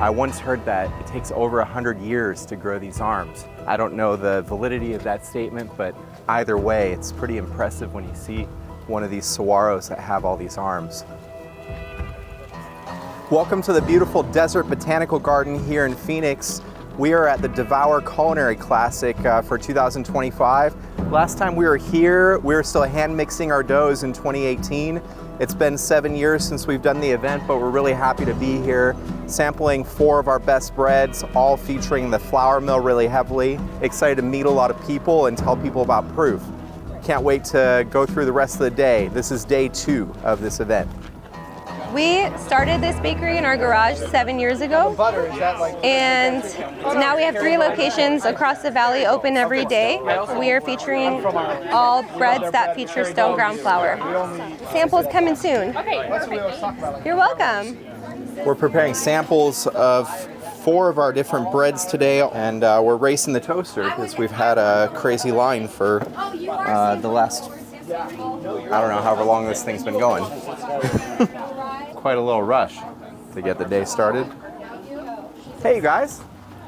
I once heard that it takes over 100 years to grow these arms. I don't know the validity of that statement, but either way, it's pretty impressive when you see one of these saguaros that have all these arms. Welcome to the beautiful Desert Botanical Garden here in Phoenix. We are at the Devour Culinary Classic for 2025. Last time we were here, we were still hand mixing our doughs in 2018. It's been 7 years since we've done the event, but we're really happy to be here, sampling 4 of our best breads, all featuring the flour mill really heavily. Excited to meet a lot of people and tell people about proof. Can't wait to go through the rest of the day. This is day 2 of this event. We started this bakery in our garage 7 years ago, and now we have 3 locations across the valley open every day. We are featuring all breads that feature stone ground flour. Samples coming soon. You're welcome. We're preparing samples of 4 of our different breads today, and we're racing the toaster because we've had a crazy line for the last, I don't know, however long this thing's been going. Quite a little rush to get the day started. Hey you guys,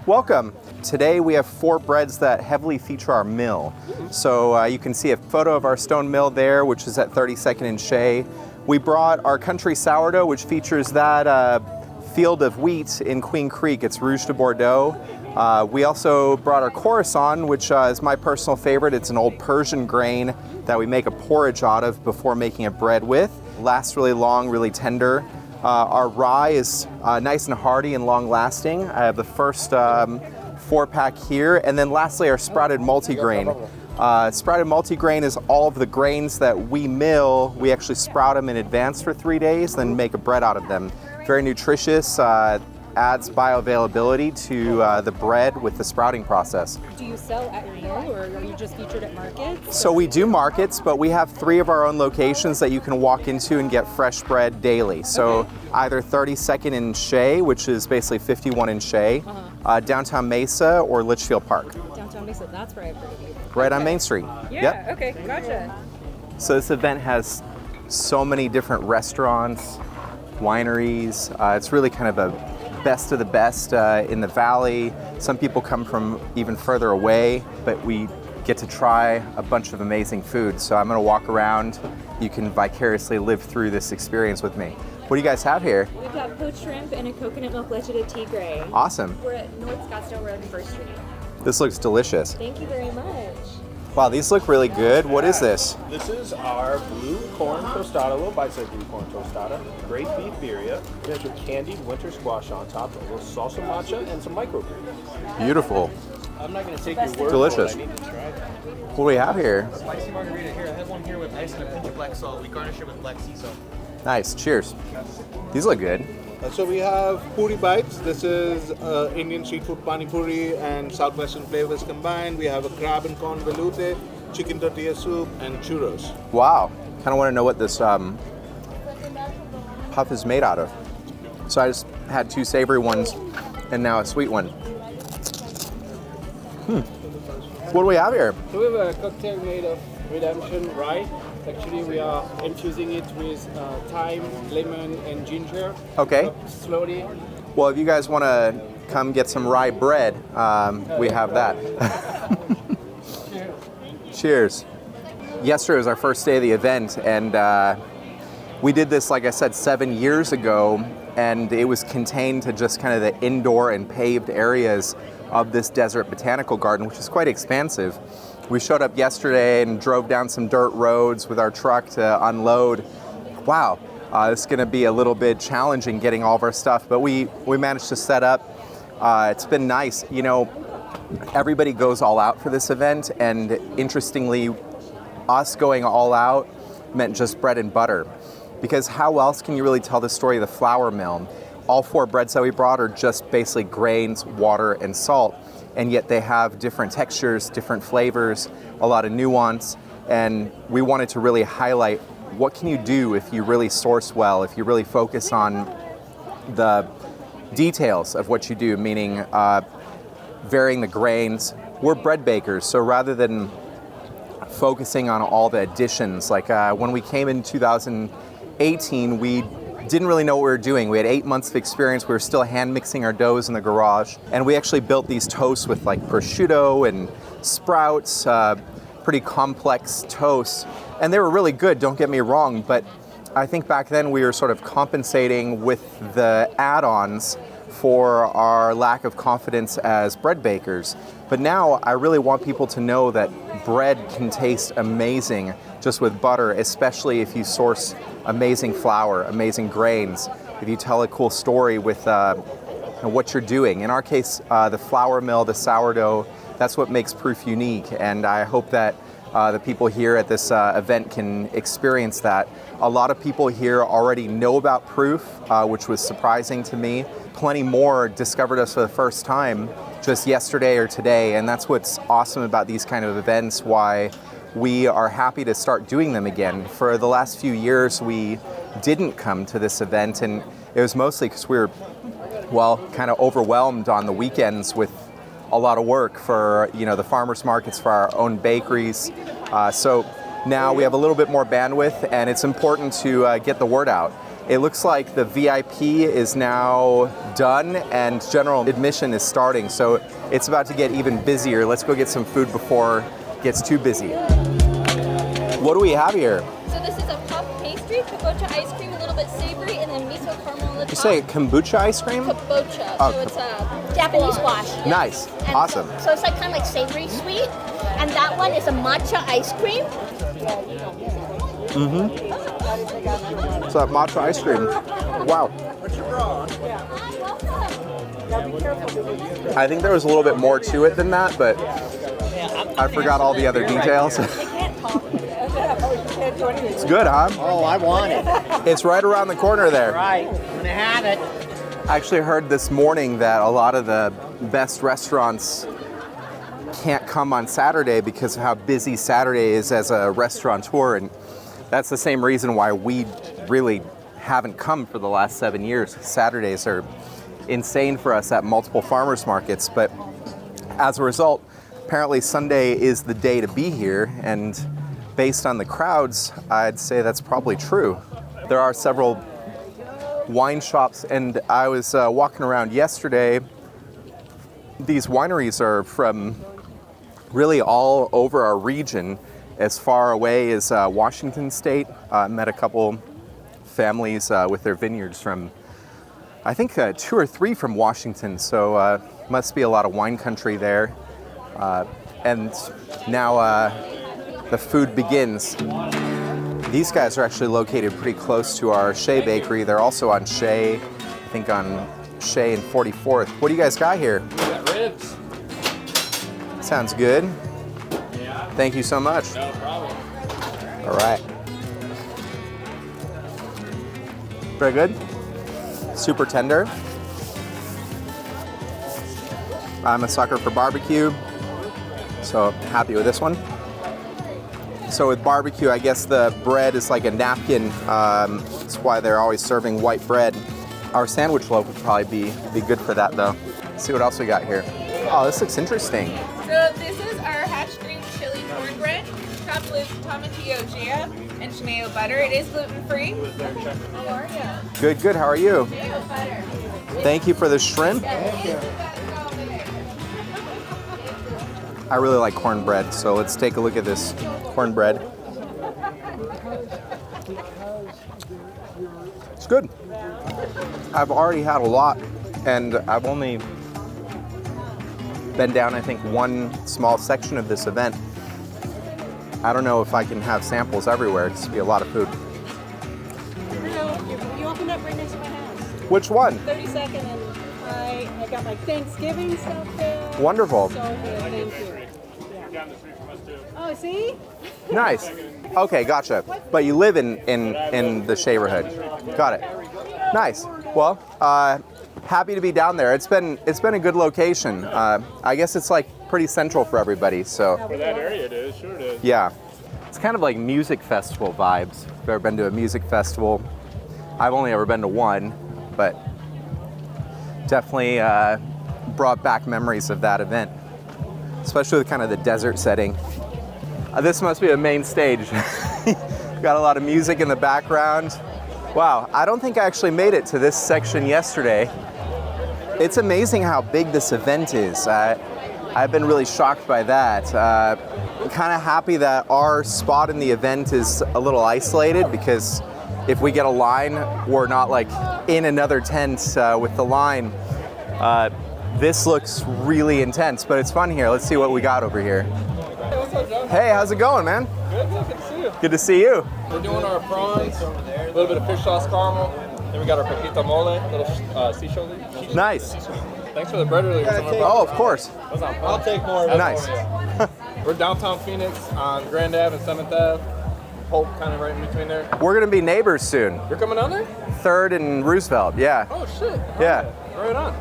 welcome. Today we have 4 breads that heavily feature our mill. So you can see a photo of our stone mill there, which is at 32nd and Shea. We brought our country sourdough, which features that field of wheat in Queen Creek. It's Rouge de Bordeaux. We also brought our Khorasan, which is my personal favorite. It's an old Persian grain that we make a porridge out of before making a bread with. Lasts really long, really tender. Our rye is nice and hearty and long lasting. I have the first 4-pack here. And then lastly, our sprouted multigrain. Sprouted multigrain is all of the grains that we mill. We actually sprout them in advance for 3 days, then make a bread out of them. Very nutritious, adds bioavailability to the bread with the sprouting process. Do you sell at your mill, or are you just featured at markets? So we do markets, but we have 3 of our own locations that you can walk into and get fresh bread daily. So either 32nd and Shea, which is basically 51 in Shea, downtown Mesa, or Litchfield Park. Downtown Mesa, that's where I've heard of you. Right on Main Street. Yeah, Yep. okay, gotcha. So this event has so many different restaurants, wineries. It's really kind of a best of the best in the valley. Some people come from even further away, but we get to try a bunch of amazing food. So I'm gonna walk around. You can vicariously live through this experience with me. What do you guys have here? We've got poached shrimp and a coconut milk leche de tigre. Awesome. We're at North Scottsdale Road and First Street. This looks delicious. Thank you very much. Wow, these look really good. What is this? This is our blue corn tostada, little bite-sized blue corn tostada, great beef birria, finished with candied winter squash on top, a little salsa matcha, and some microgreens. Beautiful. I'm not going to take your word Delicious. for it. I need to try it. What do we have here? Spicy margarita here. I have one here with ice and a pinch of black salt. We garnish it with black sea salt. Nice. Cheers. These look good. So we have puri bites. This is Indian street food pani puri and southwestern flavors combined. We have a crab and corn veloute, chicken tortilla soup, and churros. Wow. Kind of want to know what this puff is made out of. So I just had 2 savory ones and now a sweet one. What do we have here? So we have a cocktail made of redemption rye. Actually, we are infusing it with thyme, lemon, and ginger. Okay. Slowly. Well, if you guys want to come get some rye bread, we have that. Cheers. Yesterday was our first day of the event, and we did this, like I said, 7 years ago, and it was contained to just kind of the indoor and paved areas of this Desert Botanical Garden, which is quite expansive. We showed up yesterday and drove down some dirt roads with our truck to unload. Wow, this is gonna be a little bit challenging getting all of our stuff, but we managed to set up. It's been nice. You know, everybody goes all out for this event, and interestingly, us going all out meant just bread and butter. Because how else can you really tell the story of the flour mill? All 4 breads that we brought are just basically grains, water, and salt. And yet they have different textures, different flavors, a lot of nuance. And we wanted to really highlight what can you do if you really source well, if you really focus on the details of what you do, meaning varying the grains. We're bread bakers, so rather than focusing on all the additions, like when we came in 2018, we didn't really know what we were doing. We had 8 months of experience. We were still hand mixing our doughs in the garage. And we actually built these toasts with like prosciutto and sprouts, pretty complex toasts. And they were really good, don't get me wrong, but I think back then we were sort of compensating with the add-ons for our lack of confidence as bread bakers. But now I really want people to know that bread can taste amazing just with butter, especially if you source amazing flour, amazing grains, if you tell a cool story with what you're doing. In our case, the flour mill, the sourdough, that's what makes Proof unique. And I hope that the people here at this event can experience that. A lot of people here already know about Proof, which was surprising to me. Plenty more discovered us for the first time just yesterday or today, and that's what's awesome about these kind of events, why we are happy to start doing them again. For the last few years, we didn't come to this event, and it was mostly because we were, well, kind of overwhelmed on the weekends with a lot of work for, the farmers markets, for our own bakeries. So now we have a little bit more bandwidth, and it's important to get the word out. It looks like the VIP is now done and general admission is starting, so it's about to get even busier. Let's go get some food before it gets too busy. What do we have here? So this is a puff pastry, kombucha ice cream, a little bit savory, and then miso caramel on the top. You say kombucha ice cream? Kombucha, Oh, so it's a Japanese squash. Yeah. Nice, And awesome. So it's like kind of like savory sweet, and that one is a matcha ice cream. So that matcha ice cream, wow. I think there was a little bit more to it than that, but I forgot all the other details. It's good, huh? Oh, I want it. It's right around the corner there. Right, I'm gonna have it. I actually heard this morning that a lot of the best restaurants can't come on Saturday because of how busy Saturday is as a restaurateur, and that's the same reason why we really haven't come for the last 7 years. Saturdays are insane for us at multiple farmers markets, but as a result, apparently Sunday is the day to be here, and based on the crowds, I'd say that's probably true. There are several wine shops, and I was walking around yesterday. These wineries are from really all over our region, as far away as Washington State. Met a couple families with their vineyards from, I think 2 or 3 from Washington, so must be a lot of wine country there. And now the food begins. These guys are actually located pretty close to our Shea Bakery. They're also on Shea, I think on Shea and 44th. What do you guys got here? We got ribs. Sounds good. Yeah. Thank you so much. No problem. All right. Very good. Super tender. I'm a sucker for barbecue, so happy with this one. So with barbecue, I guess the bread is like a napkin. That's why they're always serving white bread. Our sandwich loaf would probably be good for that though. Let's see what else we got here. Oh, this looks interesting. So this is our hatch green chili cornbread, topped with tomatillo jam and shimeo butter. It is gluten-free. How are you? Good, good. How are you? Thank you for the shrimp. I really like cornbread, so let's take a look at this cornbread. It's good. I've already had a lot, and I've only been down, I think, one small section of this event. I don't know if I can have samples everywhere. It's be a lot of food. You opened up right next to my house. Which one? 32nd, and I got my Thanksgiving stuff there. Wonderful. So good, thank you. Yeah. Oh, see? Nice. Okay, gotcha. But you live in the neighborhood. Got it. Nice. Well, happy to be down there. It's been a good location. I guess it's like pretty central for everybody. So For that area it is, sure it is. yeah, it's kind of like music festival vibes. If you've ever been to a music festival, I've only ever been to one, but definitely brought back memories of that event, especially with kind of the desert setting. This must be a main stage. Got a lot of music in the background. Wow, I don't think I actually made it to this section yesterday. It's amazing how big this event is. I've been really shocked by that. I'm kind of happy that our spot in the event is a little isolated, because if we get a line, we're not like in another tent with the line. This looks really intense, but it's fun here. Let's see what we got over here. Hey, what's up, John? Hey, how's it going, man? Good, good to see you. Good to see you. We're doing our prawns, a little bit of fish sauce caramel. Then we got our pepita mole, little seashell leaf. Nice. Thanks for the bread earlier. Oh, of course. I'll take more. Nice. We're downtown Phoenix on Grand Ave and 7th Ave. Polk kind of right in between there. We're gonna be neighbors soon. You're coming down there? 3rd and Roosevelt, yeah. Oh shit. Yeah. Right on.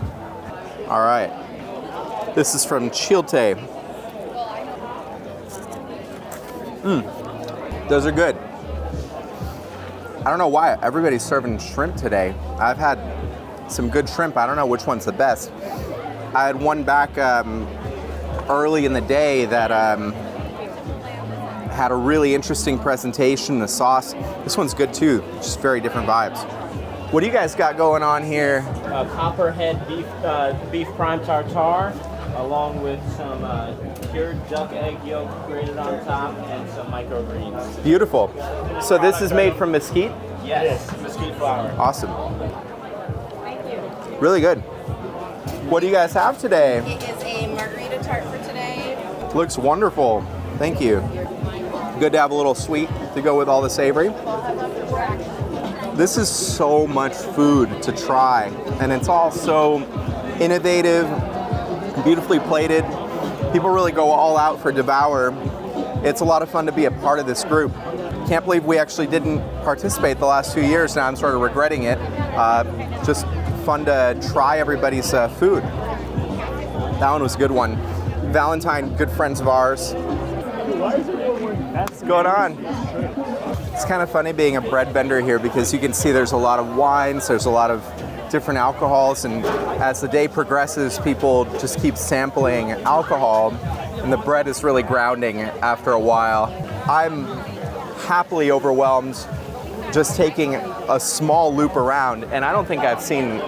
All right. This is from Chilte. Those are good. I don't know why everybody's serving shrimp today. I've had some good shrimp. I don't know which one's the best. I had one back early in the day that had a really interesting presentation. The sauce. This one's good too. Just very different vibes. What do you guys got going on here? Copperhead beef prime tartare, along with some cured duck egg yolk grated on top and some microgreens. Beautiful. So this is made from mesquite? Yes, mesquite flour. Awesome. Really good. What do you guys have today? It is a margarita tart for today. Looks wonderful. Thank you. Good to have a little sweet to go with all the savory. This is so much food to try, and it's all so innovative, beautifully plated. People really go all out for Devour. It's a lot of fun to be a part of this group. Can't believe we actually didn't participate the last 2 years. Now I'm sort of regretting it. Just fun to try everybody's food. That one was a good one. Valentine, good friends of ours. What's going on? It's kind of funny being a bread vendor here, because you can see there's a lot of wines, there's a lot of different alcohols, and as the day progresses, people just keep sampling alcohol, and the bread is really grounding after a while. I'm happily overwhelmed just taking a small loop around, and I don't think I've seen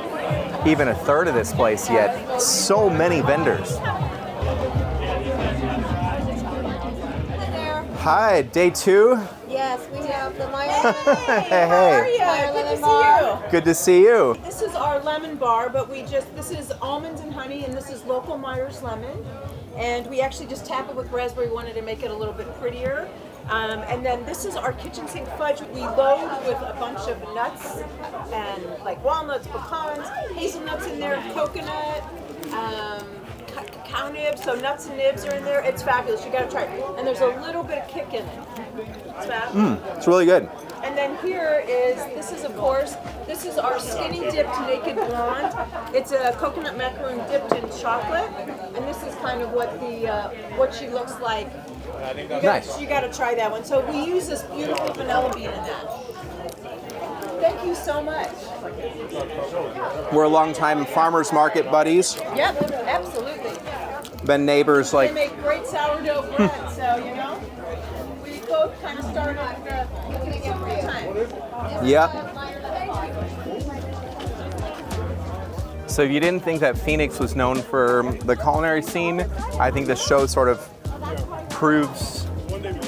even a third of this place yet. So many vendors. Hi, day 2. Yes, we have the Meyer. Hey, How are you? Good to see you. Good to see you. This is our lemon bar, but this is almonds and honey, and this is local Myers lemon. And we actually just tap it with raspberry. We wanted to make it a little bit prettier. And then this is our kitchen sink fudge. We load with a bunch of nuts and like walnuts, pecans, hazelnuts in there, coconut, cacao nibs. So nuts and nibs are in there. It's fabulous. You got to try it. And there's a little bit of kick in it. It's fabulous. It's really good. And then here is, this is of course, this is our skinny dipped naked blonde. It's a coconut macaroon dipped in chocolate. And this is kind of what she looks like. Nice. You got to try that one. So we use this beautiful vanilla bean in that. Thank you so much. We're longtime farmers market buddies. Yep, absolutely. Been neighbors like. They make great sourdough bread, so you know, we both kind of started similar time. Yep. So if you didn't think that Phoenix was known for the culinary scene, I think this show sort of proves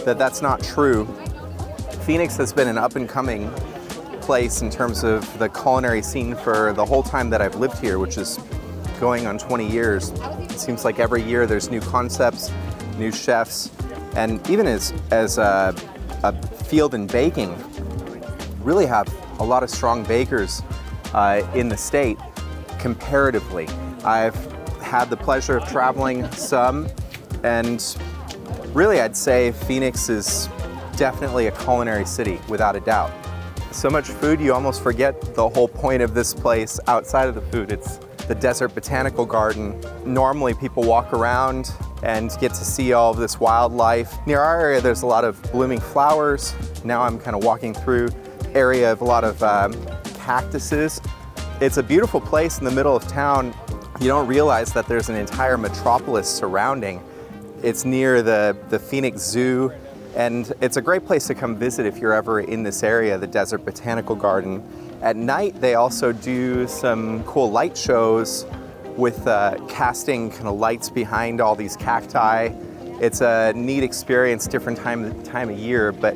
that that's not true. Phoenix has been an up-and-coming place in terms of the culinary scene for the whole time that I've lived here, which is going on 20 years. It seems like every year there's new concepts, new chefs, and even as a field in baking, really have a lot of strong bakers in the state comparatively. I've had the pleasure of traveling some, and really I'd say Phoenix is definitely a culinary city, without a doubt. So much food, you almost forget the whole point of this place outside of the food. It's the Desert Botanical Garden. Normally people walk around and get to see all of this wildlife. Near our area, there's a lot of blooming flowers. Now I'm kind of walking through an area of a lot of cactuses. It's a beautiful place in the middle of town. You don't realize that there's an entire metropolis surrounding. It's near the Phoenix Zoo. And it's a great place to come visit if you're ever in this area, the Desert Botanical Garden. At night, they also do some cool light shows with casting kind of lights behind all these cacti. It's a neat experience, different time of year, but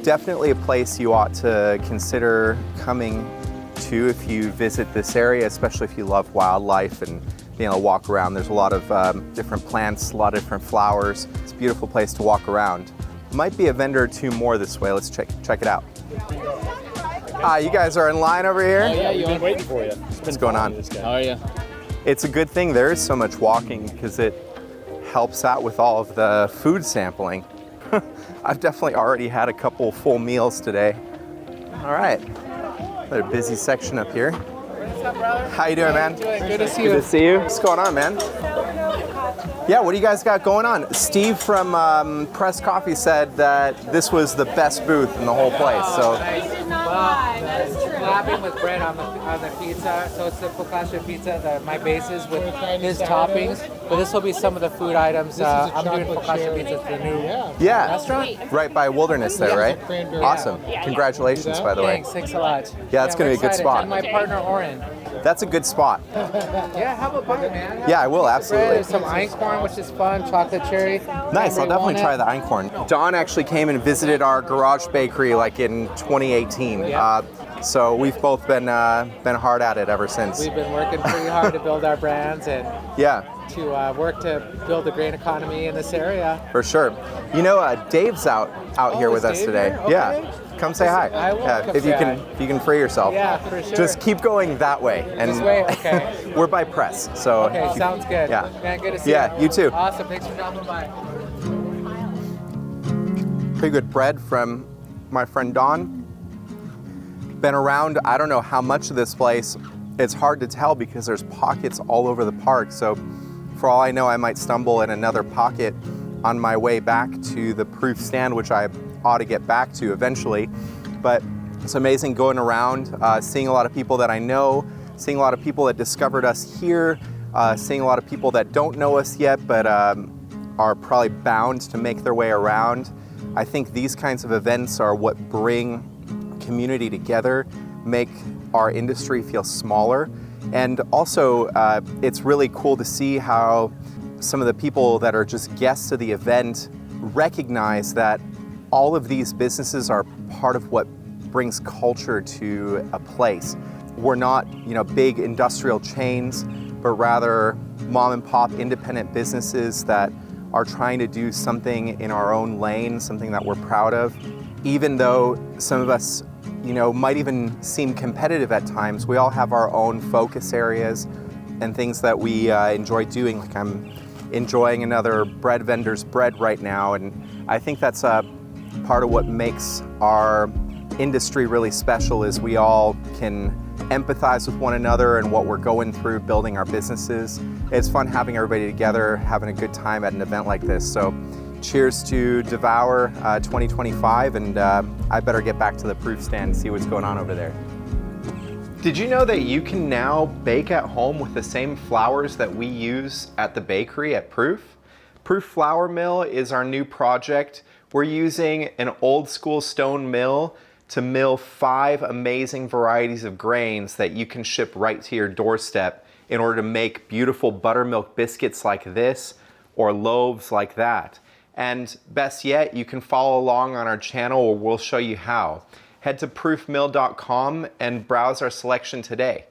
definitely a place you ought to consider coming to if you visit this area, especially if you love wildlife and being able to walk around. There's a lot of different plants, a lot of different flowers. It's a beautiful place to walk around. Might be a vendor or two more this way. Let's check it out. You guys are in line over here? Oh yeah, you've been waiting for you. What's going on? How are you? It's a good thing there is so much walking because it helps out with all of the food sampling. I've definitely already had a couple full meals today. All right, another busy section up here. What's up, brother? How you doing, man? Good to see you. Good to see you. What's going on, man? Yeah, what do you guys got going on? Steve from Press Coffee said that this was the best booth in the whole place. So. Nice. Slapping with bread on the pizza. So it's the focaccia pizza, my bases with his toppings. But this will be some of the food items. I'm doing focaccia pizza at the new restaurant. Right by Wilderness there, right? Awesome. Congratulations, by the way. Thanks a lot. Yeah, that's going to be a good spot. And my partner, Oren. That's a good spot. Yeah, have a bite, man. Yeah, I will, absolutely. There's some einkorn, which is fun, chocolate cherry. Nice, I'll definitely try the einkorn. Don actually came and visited our garage bakery like in 2018. Yeah. So we've both been hard at it ever since. We've been working pretty hard to build our brands and to work to build the grain economy in this area. For sure. You know, Dave's out here with us today. Here? Okay. Yeah. Come say hi. I will come if you can free yourself. Yeah, for sure. Just keep going that way. And this way, okay. We're by Press, so. Okay, sounds good. Yeah. Man, good to see you. Yeah, you too. Awesome. Thanks for dropping by. Pretty good bread from my friend Don. Been around, I don't know how much of this place. It's hard to tell because there's pockets all over the park. So for all I know, I might stumble in another pocket on my way back to the proof stand, which I ought to get back to eventually. But it's amazing going around, seeing a lot of people that I know, seeing a lot of people that discovered us here, seeing a lot of people that don't know us yet, but are probably bound to make their way around. I think these kinds of events are what bring community together, make our industry feel smaller. And also, it's really cool to see how some of the people that are just guests of the event recognize that all of these businesses are part of what brings culture to a place. We're not, big industrial chains, but rather mom and pop independent businesses that are trying to do something in our own lane, something that we're proud of. Even though some of us, might even seem competitive at times, we all have our own focus areas and things that we enjoy doing. Like I'm enjoying another bread vendor's bread right now, and I think that's part of what makes our industry really special is we all can empathize with one another and what we're going through building our businesses. It's fun having everybody together, having a good time at an event like this. So cheers to Devour 2025, and I better get back to the proof stand and see what's going on over there. Did you know that you can now bake at home with the same flours that we use at the bakery at Proof? Proof Flour Mill is our new project. We're using an old school stone mill to mill 5 amazing varieties of grains that you can ship right to your doorstep in order to make beautiful buttermilk biscuits like this or loaves like that. And best yet, you can follow along on our channel where we'll show you how. Head to proofmill.com and browse our selection today.